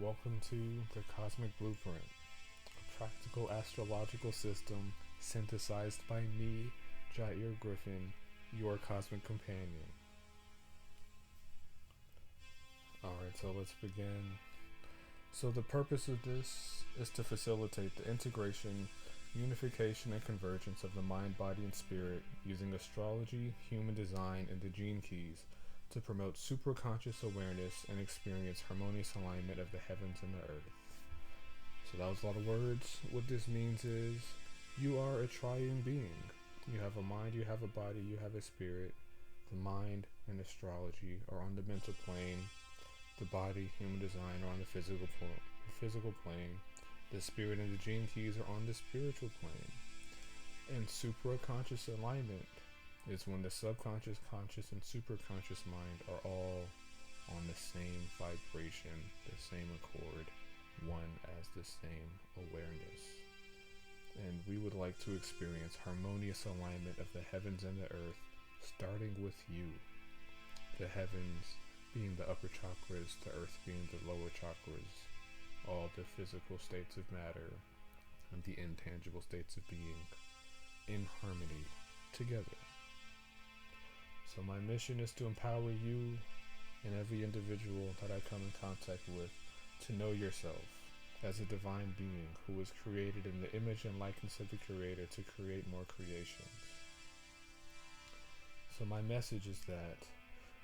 welcome to the Cosmic Blueprint, a practical astrological system synthesized by me, Jair Griffin, your cosmic companion. Alright, so let's begin. So, the purpose of this is to facilitate the integration, unification, and convergence of the mind, body, and spirit using astrology, human design, and the gene keys to promote superconscious awareness and experience harmonious alignment of the heavens and the earth. So that was a lot of words. What this means is you are a triune being. You have a mind, you have a body, you have a spirit. The mind and astrology are on the mental plane. The body, human design, are on the physical plane. The spirit and the gene keys are on the spiritual plane. And supraconscious alignment is when the subconscious, conscious, and superconscious mind are all on the same vibration, the same accord, one as the same awareness. And we would like to experience harmonious alignment of the heavens and the earth, starting with you. The heavens being the upper chakras, the earth being the lower chakras, all the physical states of matter, and the intangible states of being in harmony together. So my mission is to empower you and every individual that I come in contact with to know yourself as a divine being who was created in the image and likeness of the Creator to create more creations. So my message is that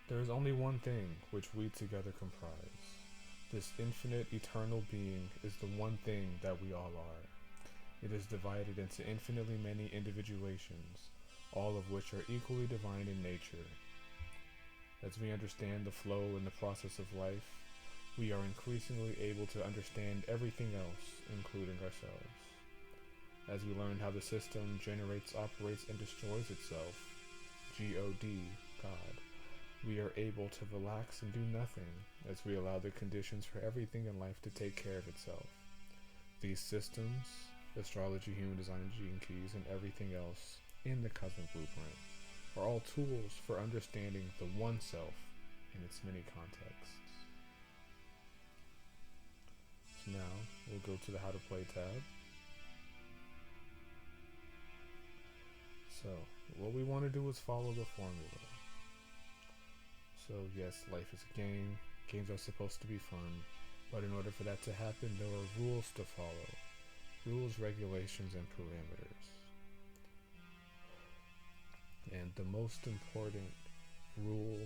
there is only one thing which we together comprise. This infinite, eternal being is the one thing that we all are. It is divided into infinitely many individuations, all of which are equally divine in nature. As we understand the flow and the process of life, we are increasingly able to understand everything else, including ourselves. As we learn how the system generates, operates, and destroys itself, G-O-D, God, we are able to relax and do nothing as we allow the conditions for everything in life to take care of itself. These systems, astrology, human design, gene keys, and everything else in the Cosmic Blueprint are all tools for understanding the one self in its many contexts. So now we'll go to the How to Play tab. So what we want to do is follow the formula. So yes, life is a game. Games are supposed to be fun, but in order for that to happen, there are rules to follow. Rules, regulations, and parameters. And the most important rule,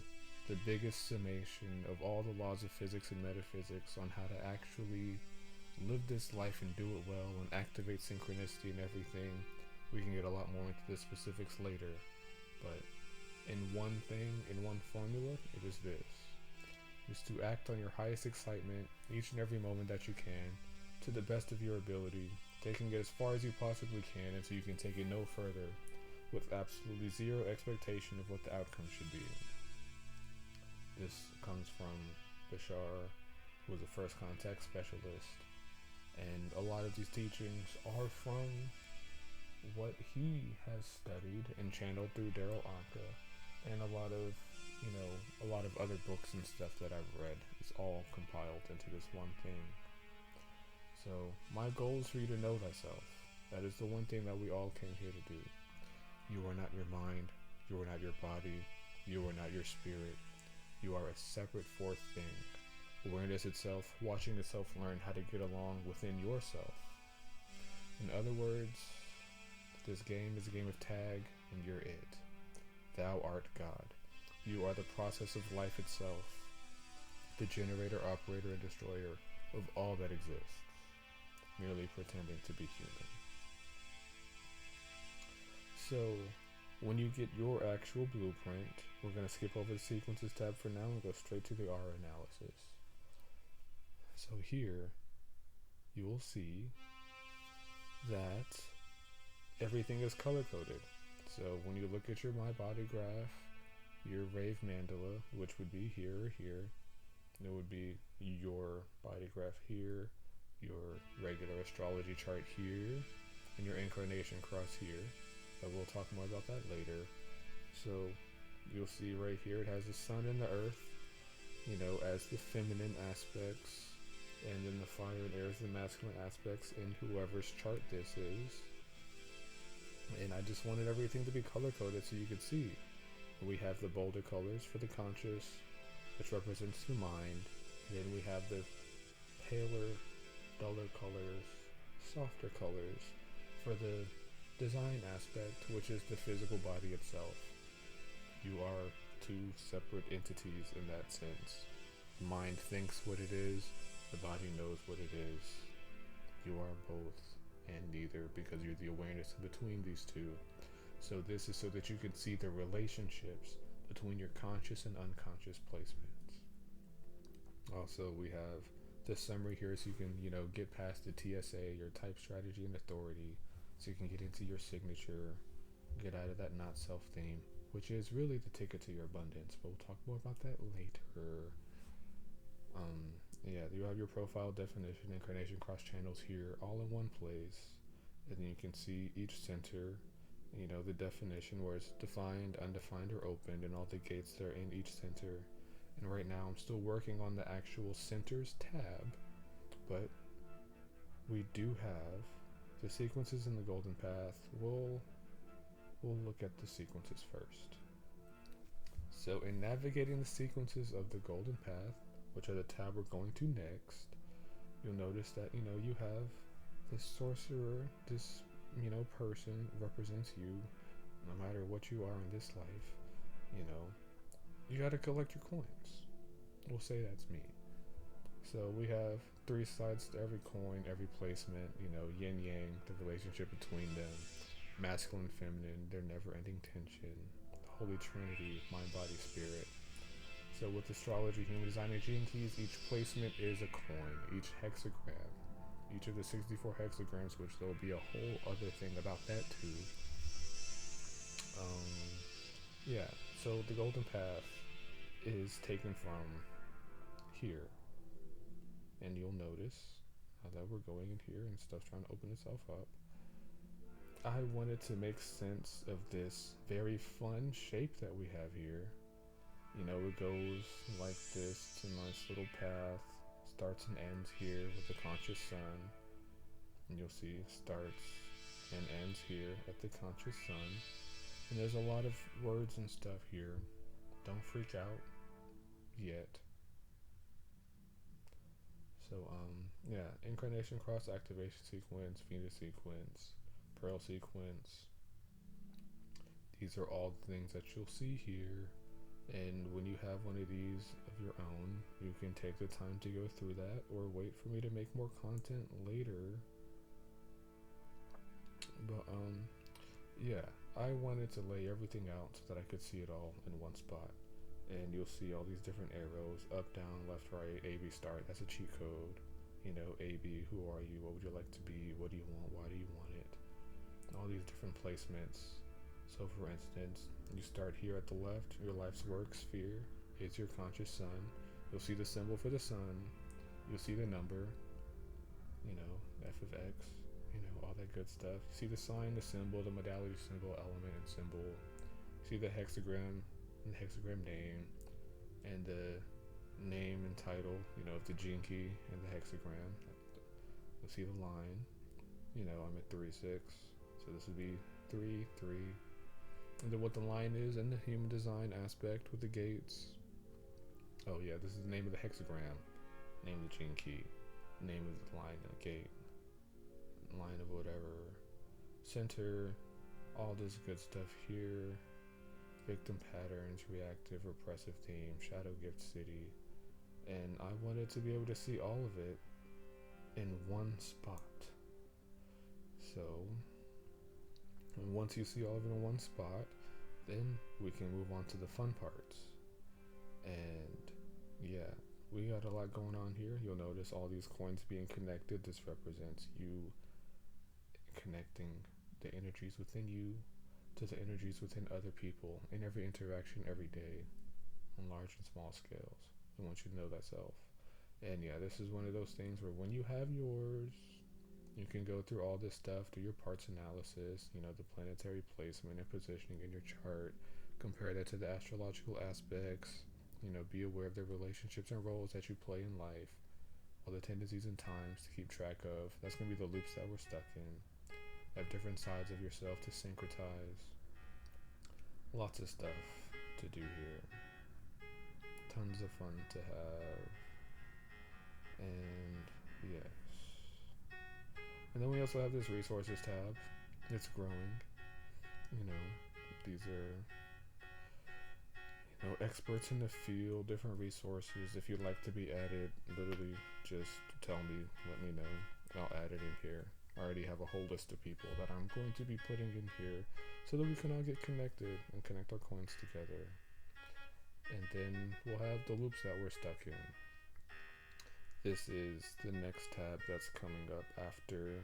the biggest summation of all the laws of physics and metaphysics on how to actually live this life and do it well and activate synchronicity and everything. We can get a lot more into the specifics later, but in one thing, in one formula, it is this. Is to act on your highest excitement each and every moment that you can, to the best of your ability, taking it as far as you possibly can until you can take it no further, with absolutely zero expectation of what the outcome should be. This comes from Bashar, who was a first contact specialist, and a lot of these teachings are from what he has studied and channeled through Daryl Anka, and a lot of other books and stuff that I've read. It's all compiled into this one thing. So my goal is for you to know thyself. That is the one thing that we all came here to do. You are not your mind, you are not your body, you are not your spirit. You are a separate fourth thing. Awareness itself, watching the self learn how to get along within yourself. In other words, this game is a game of tag, and you're it. Thou art God. You are the process of life itself, the generator, operator, and destroyer of all that exists, merely pretending to be human. So, when you get your actual blueprint, we're going to skip over the sequences tab for now and go straight to the aura analysis. So here, you will see that everything is color-coded. So when you look at your My Body graph, your Rave Mandala, which would be here or here, it would be your body graph here, your regular astrology chart here, and your incarnation cross here. But we'll talk more about that later. So you'll see right here it has the sun and the earth, as the feminine aspects. And then the fire and air is the masculine aspects in whoever's chart this is. And I just wanted everything to be color coded so you could see. We have the bolder colors for the conscious, which represents the mind. And then we have the paler, duller colors, softer colors for the design aspect, which is the physical body itself. You are two separate entities in that sense. The mind thinks what it is, the body knows what it is. You are both and neither because you're the awareness between these two. So this is so that you can see the relationships between your conscious and unconscious placements. Also, we have the summary here so you can, get past the TSA, your type, strategy, and authority, so you can get into your signature, get out of that not self theme, which is really the ticket to your abundance, but we'll talk more about that later. You have your profile definition, incarnation cross channels here, all in one place, and then you can see each center, the definition where it's defined, undefined, or opened, and all the gates that are in each center. And right now I'm still working on the actual centers tab, but we do have the sequences in the golden path. We'll look at the sequences first. So in navigating the sequences of the golden path, which are the tab we're going to next, you'll notice that, you have this sorcerer, this, person represents you no matter what you are in this life. You gotta collect your coins. We'll say that's me. So we have 3 sides to every coin, every placement, yin yang, the relationship between them, masculine, feminine, their never ending tension, the Holy Trinity, mind, body, spirit. So with astrology, human design, and gene keys, each placement is a coin, each hexagram, each of the 64 hexagrams, which there'll be a whole other thing about that too. So the golden path is taken from here, and you'll notice that we're going in here and stuff's trying to open itself up. I wanted to make sense of this very fun shape that we have here. It goes like this. It's a nice little path. Starts and ends here with the conscious sun. And you'll see it starts and ends here at the conscious sun. And there's a lot of words and stuff here. Don't freak out yet. So, incarnation cross activation sequence, Venus sequence, Pearl sequence. These are all the things that you'll see here. And when you have one of these of your own, you can take the time to go through that or wait for me to make more content later. But, I wanted to lay everything out so that I could see it all in one spot. And you'll see all these different arrows, up, down, left, right, A, B, start. That's a cheat code. A, B, who are you? What would you like to be? What do you want? Why do you want it? All these different placements. So for instance, you start here at the left, your life's work sphere is your conscious sun. You'll see the symbol for the sun. You'll see the number, F of X, all that good stuff. You see the sign, the symbol, the modality symbol, element, and symbol. You see the hexagram and the hexagram name, and the name and title, of the gene key and the hexagram. You'll see the line. I'm at 3-6, so this would be 3, 3. And then what the line is and the human design aspect with the gates. Oh yeah, this is the name of the hexagram, name of the gene key, name of the line and the gate, line of whatever, center, all this good stuff here, victim patterns, reactive, repressive theme, shadow gift city, and I wanted to be able to see all of it in one spot. So once you see all of it in one spot, then we can move on to the fun parts. And we got a lot going on here. You'll notice all these coins being connected. This represents you connecting the energies within you to the energies within other people in every interaction every day on large and small scales. I want you to know that self. And this is one of those things where when you have yours, you can go through all this stuff, do your parts analysis, the planetary placement and positioning in your chart, compare that to the astrological aspects, be aware of the relationships and roles that you play in life, all the tendencies and times to keep track of. That's going to be the loops that we're stuck in. Have different sides of yourself to syncretize. Lots of stuff to do here. Tons of fun to have. And yes. And then we also have this resources tab. It's growing. You know, these are experts in the field, different resources. If you'd like to be added, literally just tell me, let me know. I'll add it in here. I already have a whole list of people that I'm going to be putting in here so that we can all get connected and connect our coins together. And then we'll have the loops that we're stuck in. This is the next tab that's coming up after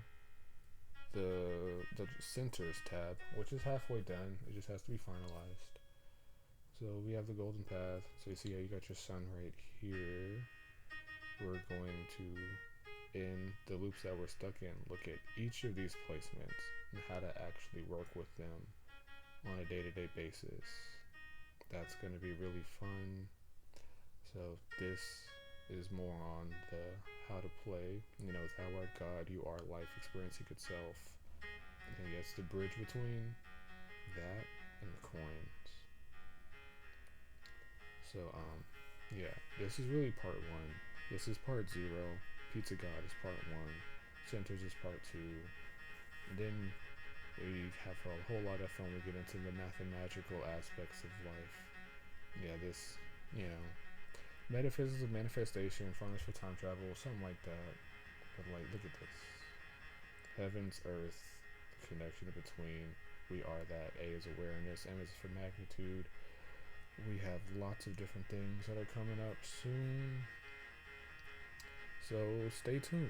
the centers tab, which is halfway done. It just has to be finalized. So we have the golden path. So you see how you got your sun right here. We're going to, in the loops that we're stuck in, look at each of these placements and how to actually work with them on a day-to-day basis. That's going to be really fun. So this is more on the how to play. Thou art God, you are life experiencing itself. And yes, the bridge between that and the coins. So, yeah, this is really part 1. This is part 0. Pizza God is part 1. Centers is part 2. And then we have a whole lot of fun. We get into the mathematical aspects of life. Yeah, this, metaphysics of manifestation, furnace for time travel, something like that. But look at this. Heavens, earth, the connection between. We are that. A is awareness. M is for magnitude. We have lots of different things that are coming up soon. So stay tuned.